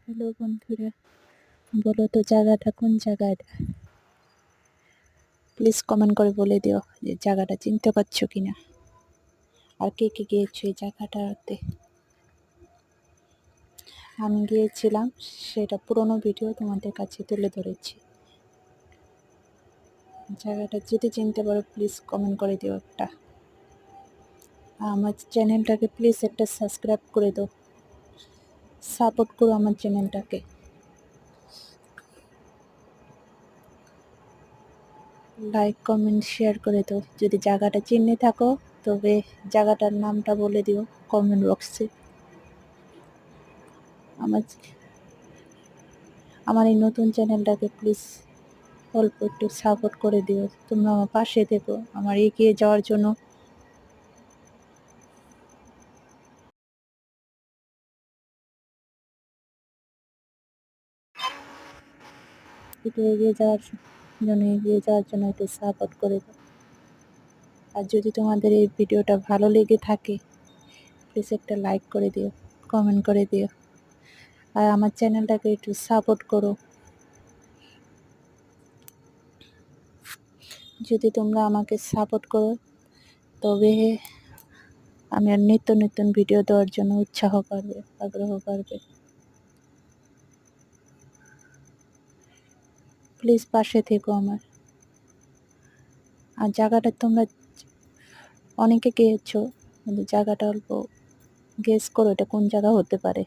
Hello বন্ধুরা, বলো তো জায়গাটা কোন জায়গাটা? প্লিজ কমেন্ট করে বলে দিও যে জায়গাটা চিনতে পারছো কিনা, আর কে কে গিয়েছো এই জায়গাটাতে। আমি গিয়েছিলাম, সেটা পুরনো ভিডিও তোমাদের কাছে তুলে ধরেছি। জায়গাটা যদি চিনতে পারো প্লিজ কমেন্ট করে দিও একটা। আমার চ্যানেলটাকে প্লিজ একটা সাবস্ক্রাইব করে দাও, সাপোর্ট করো আমার চ্যানেলটাকে। লাইক কমেন্ট শেয়ার করে দাও। যদি জায়গাটা চিনে থাকো তবে জায়গাটার নামটা বলে দিও কমেন্ট বক্সে। আমার এই নতুন চ্যানেলটাকে প্লিজ অল্প একটু সাপোর্ট করে দিও, তোমরা আমার পাশে থেকো আমার এগিয়ে যাওয়ার জন্য। এগিয়ে যাওয়ার জন্য একটু সাপোর্ট করে দাও। আর যদি তোমাদের এই ভিডিওটা ভালো লেগে থাকে প্লিজ একটা লাইক করে দিও, কমেন্ট করে দিও, আর আমার চ্যানেলটাকে একটু সাপোর্ট করো। যদি তোমরা আমাকে সাপোর্ট করো তবে আমি আর নিত্য নতুন ভিডিও দেওয়ার জন্য উৎসাহ করবে, আগ্রহ করবে। প্লিজ পাশে থেকো আমার। আর জায়গাটা তোমরা অনেকে গিয়েছো, কিন্তু জায়গাটা অল্প গেস করো এটা কোন জায়গা হতে পারে।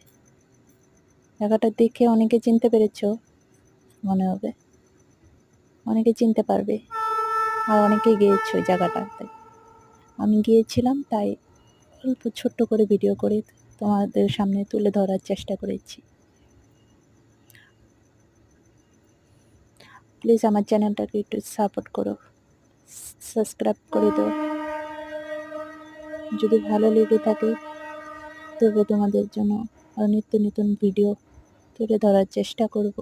জায়গাটা দেখে অনেকে চিনতে পেরেছো মনে হবে, অনেকে চিনতে পারবে, আর অনেকে গিয়েছো ওই জায়গাটাতে। আমি গিয়েছিলাম তাই অল্প ছোট্ট করে ভিডিও করে তোমাদের সামনে তুলে ধরার চেষ্টা করেছি। প্লিজ আমার চ্যানেলটাকে একটু সাপোর্ট করো, সাবস্ক্রাইব করে দাও। যদি ভালো লেগে থাকে তবে তোমাদের জন্য আর নিত্য নতুন ভিডিও তুলে ধরার চেষ্টা করব।